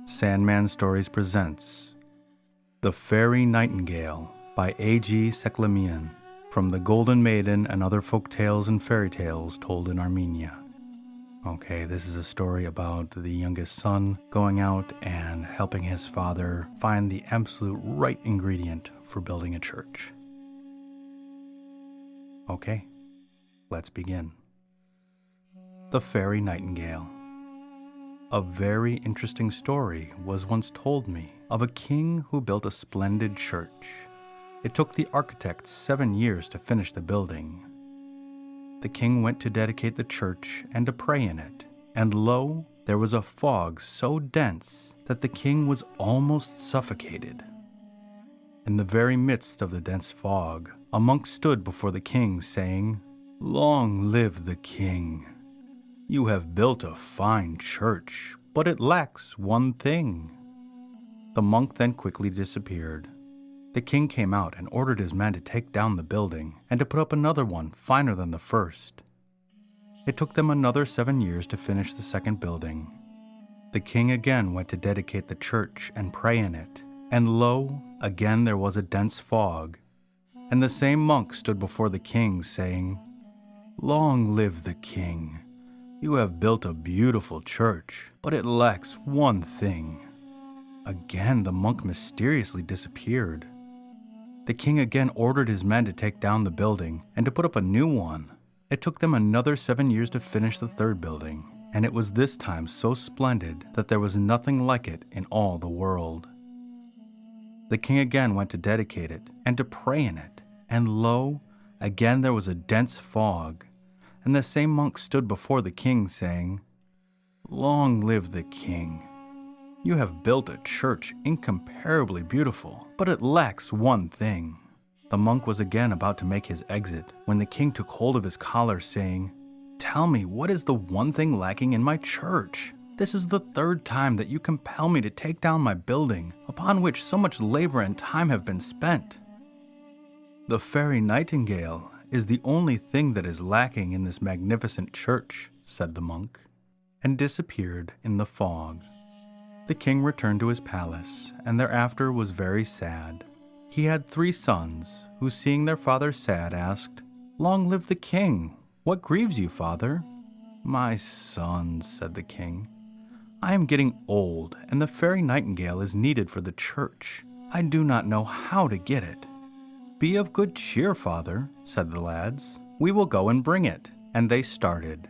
Sandman Stories presents The Fairy Nightingale by A.G. Steichmann, from The Golden Maiden and Other Folk Tales and Fairy Tales Told in Armenia. Okay, this is a story about the youngest son going out and helping his father find the absolute right ingredient for building a church. Okay, let's begin. The Fairy Nightingale. A very interesting story was once told me of a king who built a splendid church. It took the architect 7 years to finish the building. The king went to dedicate the church and to pray in it, and lo, there was a fog so dense that the king was almost suffocated. In the very midst of the dense fog, a monk stood before the king saying, "Long live the king! You have built a fine church, but it lacks one thing." The monk then quickly disappeared. The king came out and ordered his men to take down the building and to put up another one finer than the first. It took them another 7 years to finish the second building. The king again went to dedicate the church and pray in it, and lo, again there was a dense fog. And the same monk stood before the king saying, "Long live the king! You have built a beautiful church, but it lacks one thing." Again, the monk mysteriously disappeared. The king again ordered his men to take down the building and to put up a new one. It took them another 7 years to finish the third building, and it was this time so splendid that there was nothing like it in all the world. The king again went to dedicate it and to pray in it, and lo, again there was a dense fog. And the same monk stood before the king saying, "Long live the king! You have built a church incomparably beautiful, but it lacks one thing." The monk was again about to make his exit when the king took hold of his collar saying, "Tell me, what is the one thing lacking in my church? This is the third time that you compel me to take down my building, upon which so much labor and time have been spent." "The Fairy Nightingale is the only thing that is lacking in this magnificent church," said the monk, and disappeared in the fog. The king returned to his palace, and thereafter was very sad. He had 3 sons, who seeing their father sad asked, "Long live the king! What grieves you, father?" "My sons," said the king, "I am getting old, and the Fairy Nightingale is needed for the church. I do not know how to get it." "Be of good cheer, father," said the lads. "We will go and bring it." And they started.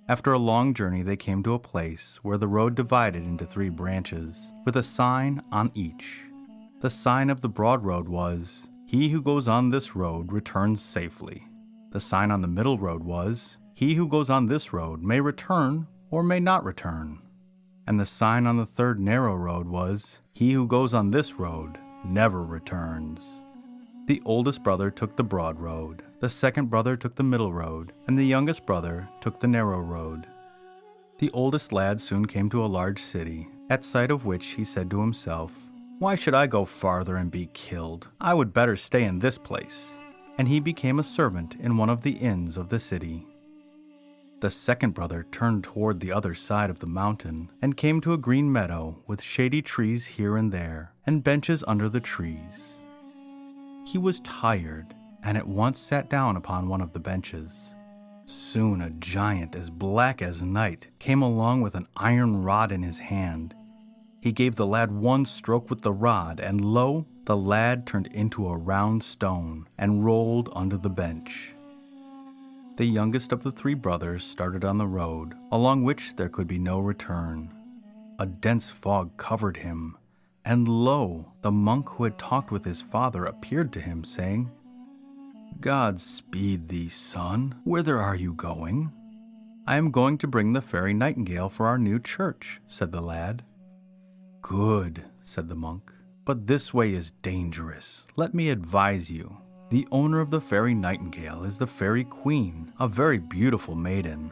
After a long journey, they came to a place where the road divided into 3 branches, with a sign on each. The sign of the broad road was, "He who goes on this road returns safely." The sign on the middle road was, "He who goes on this road may return or may not return." And the sign on the third narrow road was, "He who goes on this road never returns." The oldest brother took the broad road, the second brother took the middle road, and the youngest brother took the narrow road. The oldest lad soon came to a large city, at sight of which he said to himself, "Why should I go farther and be killed? I would better stay in this place." And he became a servant in one of the inns of the city. The second brother turned toward the other side of the mountain and came to a green meadow with shady trees here and there, and benches under the trees. He was tired, and at once sat down upon one of the benches. Soon a giant as black as night came along with an iron rod in his hand. He gave the lad one stroke with the rod, and lo, the lad turned into a round stone and rolled under the bench. The youngest of the 3 brothers started on the road, along which there could be no return. A dense fog covered him, and lo, the monk who had talked with his father appeared to him, saying, "God speed thee, son. Whither are you going?" "I am going to bring the Fairy Nightingale for our new church," said the lad. "Good," said the monk, "but this way is dangerous. Let me advise you. The owner of the Fairy Nightingale is the Fairy Queen, a very beautiful maiden.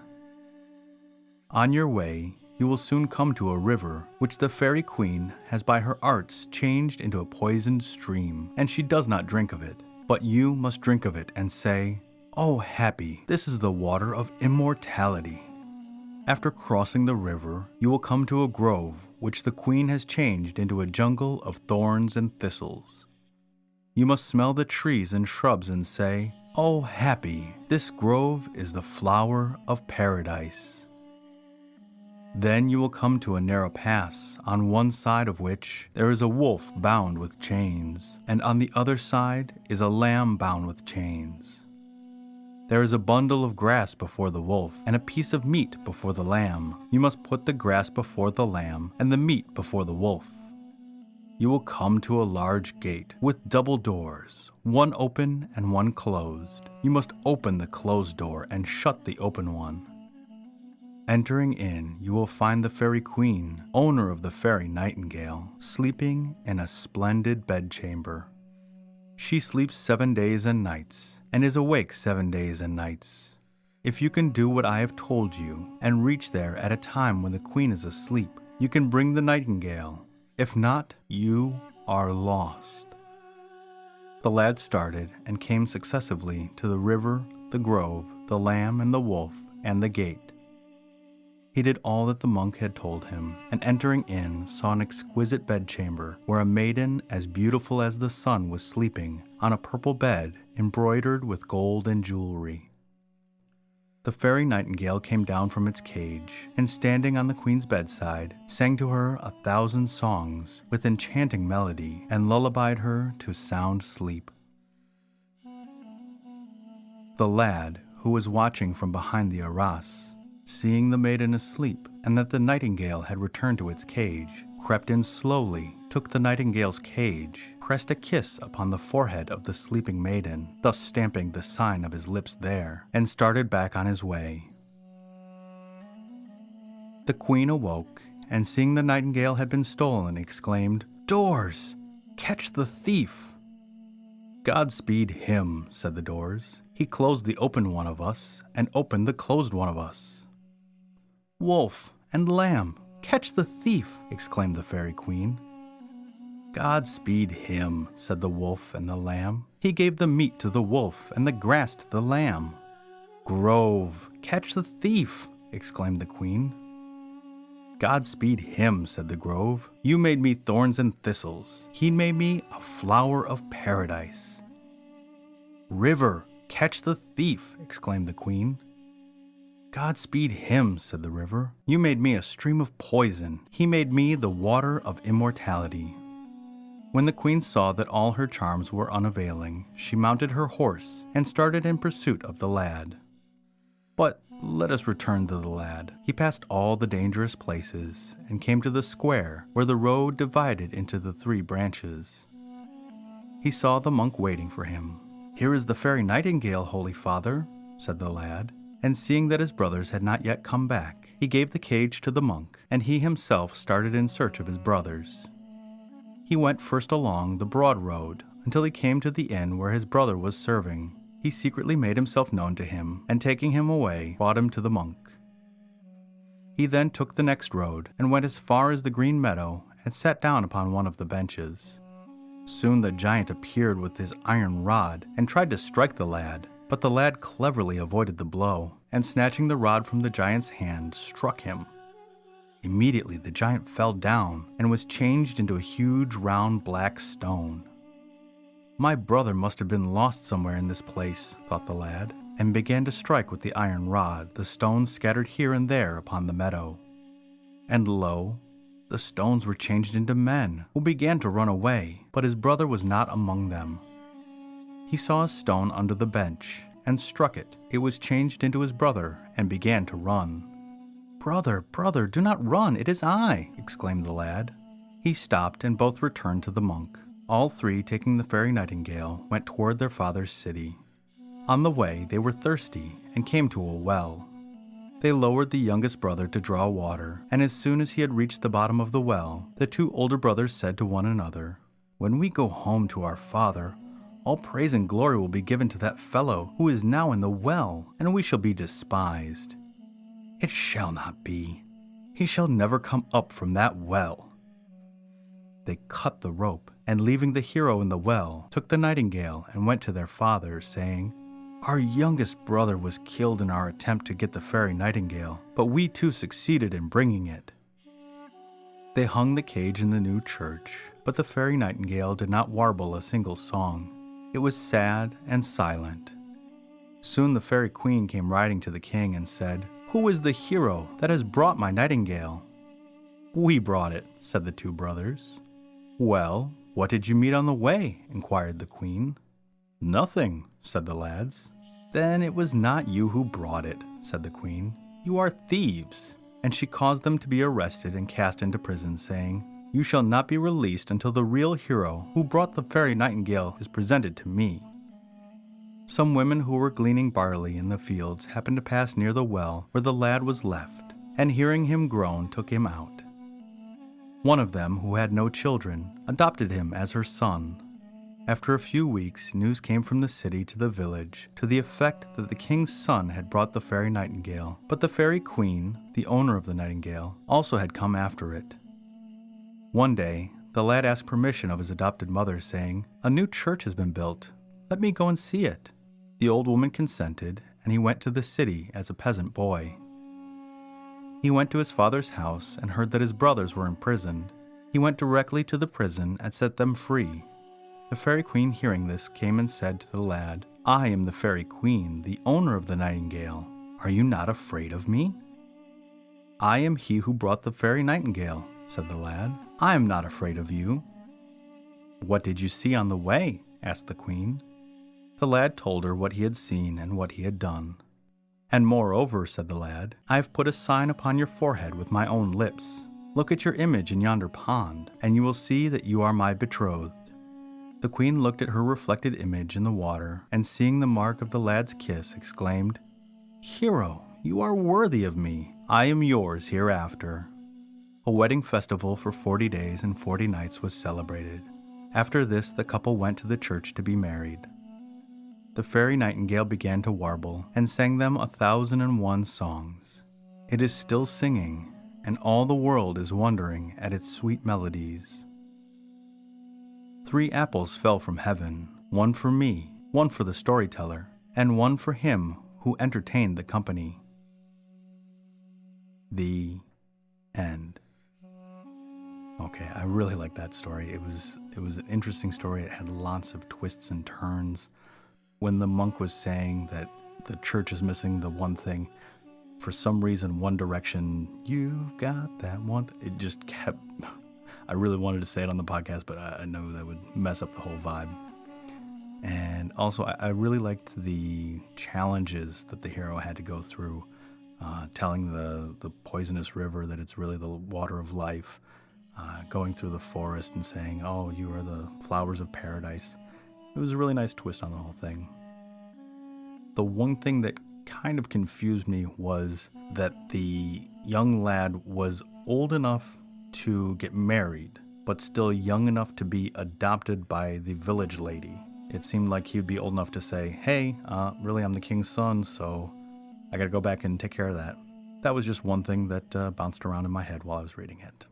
On your way, you will soon come to a river, which the Fairy Queen has by her arts changed into a poisoned stream, and she does not drink of it. But you must drink of it and say, 'Oh, happy, this is the water of immortality.' After crossing the river, you will come to a grove which the queen has changed into a jungle of thorns and thistles. You must smell the trees and shrubs and say, "Oh, happy, this grove is the flower of paradise." Then you will come to a narrow pass, on one side of which there is a wolf bound with chains, and on the other side is a lamb bound with chains. There is a bundle of grass before the wolf, and a piece of meat before the lamb. You must put the grass before the lamb, and the meat before the wolf. You will come to a large gate with double doors, one open and one closed. You must open the closed door and shut the open one. Entering in, you will find the fairy queen, owner of the fairy Nightingale, sleeping in a splendid bedchamber. She sleeps 7 days and nights, and is awake 7 days and nights. If you can do what I have told you, and reach there at a time when the queen is asleep, you can bring the nightingale. If not, you are lost. The lad started and came successively to the river, the grove, the lamb and the wolf, and the gate. He did all that the monk had told him, and entering in, saw an exquisite bedchamber, where a maiden as beautiful as the sun was sleeping on a purple bed embroidered with gold and jewelry. The fairy nightingale came down from its cage, and standing on the queen's bedside, sang to her 1,000 songs with enchanting melody, and lullabied her to sound sleep. The lad, who was watching from behind the arras, seeing the maiden asleep, and that the nightingale had returned to its cage, crept in slowly, took the nightingale's cage, pressed a kiss upon the forehead of the sleeping maiden, thus stamping the sign of his lips there, and started back on his way. The queen awoke, and seeing the nightingale had been stolen, exclaimed, "Doors! Catch the thief!" "Godspeed him," said the doors. "He closed the open one of us, and opened the closed one of us." "Wolf and lamb, catch the thief!" exclaimed the fairy queen. "Godspeed him," said the wolf and the lamb. "He gave the meat to the wolf and the grass to the lamb." "Grove, catch the thief!" exclaimed the queen. "Godspeed him," said the grove. "You made me thorns and thistles. He made me a flower of paradise." "River, catch the thief!" exclaimed the queen. "Godspeed him," said the river. "You made me a stream of poison. He made me the water of immortality." When the queen saw that all her charms were unavailing, she mounted her horse and started in pursuit of the lad. But let us return to the lad. He passed all the dangerous places and came to the square where the road divided into the 3 branches. He saw the monk waiting for him. "Here is the fairy nightingale, holy father," said the lad. And seeing that his brothers had not yet come back, he gave the cage to the monk, and he himself started in search of his brothers. He went first along the broad road until he came to the inn where his brother was serving. He secretly made himself known to him, and taking him away, brought him to the monk. He then took the next road, and went as far as the green meadow, and sat down upon one of the benches. Soon the giant appeared with his iron rod, and tried to strike the lad. But the lad cleverly avoided the blow, and snatching the rod from the giant's hand, struck him. Immediately the giant fell down, and was changed into a huge round black stone. "My brother must have been lost somewhere in this place," thought the lad, and began to strike with the iron rod the stones scattered here and there upon the meadow. And lo, the stones were changed into men, who began to run away, but his brother was not among them. He saw a stone under the bench, and struck it. It was changed into his brother, and began to run. "Brother, brother, do not run, it is I!" exclaimed the lad. He stopped, and both returned to the monk. All 3, taking the fairy nightingale, went toward their father's city. On the way, they were thirsty, and came to a well. They lowered the youngest brother to draw water, and as soon as he had reached the bottom of the well, the 2 older brothers said to one another, "When we go home to our father, all praise and glory will be given to that fellow who is now in the well, and we shall be despised. It shall not be. He shall never come up from that well." They cut the rope, and leaving the hero in the well, took the nightingale and went to their father, saying, Our youngest brother was killed in our attempt to get the fairy Nightingale, but we too succeeded in bringing it." They hung the cage in the new church, but the fairy Nightingale did not warble a single song. It was sad and silent. Soon the fairy queen came riding to the king and said, "Who is the hero that has brought my nightingale?" "We brought it," said the two brothers. "Well, what did you meet on the way?" inquired the queen. "Nothing," said the lads. "Then it was not you who brought it," said the queen. "You are thieves." And she caused them to be arrested and cast into prison, saying, "You shall not be released until the real hero who brought the fairy Nightingale is presented to me." Some women who were gleaning barley in the fields happened to pass near the well where the lad was left, and hearing him groan, took him out. One of them, who had no children, adopted him as her son. After a few weeks, news came from the city to the village to the effect that the king's son had brought the fairy Nightingale, but the fairy queen, the owner of the Nightingale, also had come after it. One day, the lad asked permission of his adopted mother, saying, "A new church has been built. Let me go and see it." The old woman consented, and he went to the city as a peasant boy. He went to his father's house and heard that his brothers were imprisoned. He went directly to the prison and set them free. The fairy queen, hearing this, came and said to the lad, "I am the fairy queen, the owner of the Nightingale. Are you not afraid of me?" "I am he who brought the fairy Nightingale," said the lad. "I am not afraid of you." "What did you see on the way?" asked the queen. The lad told her what he had seen and what he had done. "And moreover," said the lad, "I have put a sign upon your forehead with my own lips. Look at your image in yonder pond, and you will see that you are my betrothed." The queen looked at her reflected image in the water, and seeing the mark of the lad's kiss, exclaimed, "Hero, you are worthy of me. I am yours hereafter." A wedding festival for 40 days and 40 nights was celebrated. After this, the couple went to the church to be married. The fairy Nightingale began to warble and sang them 1,001 songs. It is still singing, and all the world is wondering at its sweet melodies. 3 apples fell from heaven, one for me, one for the storyteller, and one for him who entertained the company. The end. Okay, I really like that story. It was an interesting story. It had lots of twists and turns. When the monk was saying that the church is missing the one thing, for some reason, One Direction, "You've got that one," it just kept... I really wanted to say it on the podcast, but I know that would mess up the whole vibe. And also, I really liked the challenges that the hero had to go through, telling the poisonous river that it's really the water of life, going through the forest and saying, "Oh, you are the flowers of paradise." It was a really nice twist on the whole thing. The one thing that kind of confused me was that the young lad was old enough to get married, but still young enough to be adopted by the village lady. It seemed like he would be old enough to say, "Hey, really, I'm the king's son, so I gotta go back and take care of that." That was just one thing that bounced around in my head while I was reading it.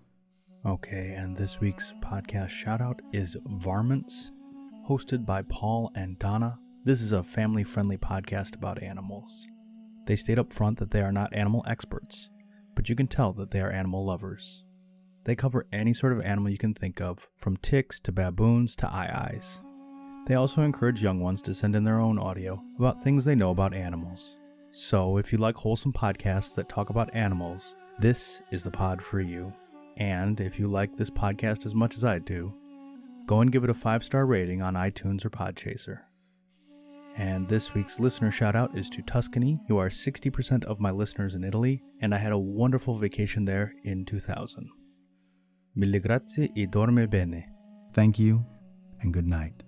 Okay, and this week's podcast shoutout is Varmints, hosted by Paul and Donna. This is a family-friendly podcast about animals. They state up front that they are not animal experts, but you can tell that they are animal lovers. They cover any sort of animal you can think of, from ticks to baboons to aye-ayes. They also encourage young ones to send in their own audio about things they know about animals. So if you like wholesome podcasts that talk about animals, this is the pod for you. And if you like this podcast as much as I do, go and give it a 5-star rating on iTunes or Podchaser. And this week's listener shoutout is to Tuscany. You are 60% of my listeners in Italy, and I had a wonderful vacation there in 2000. Mille grazie e dorme bene. Thank you, and good night.